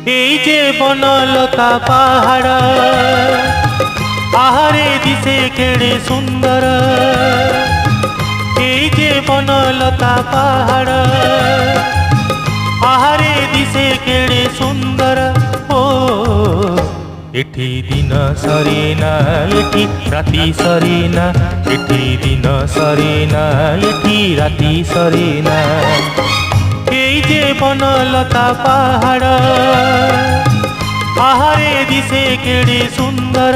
এই যে বনলতা পাহাড় আহারে দিশে কেড়ে সুন্দর। এই যে বনলতা পাহাড় আহারে দিশে কেড়ে সুন্দর। ও এটি দিন সরে না, এটি রাতি সরে না, এটি দিন সরে না, এটি রাতি সরে না। এই যে বনলতা পাহাড় আহারে দিশে কেড়ে সুন্দর।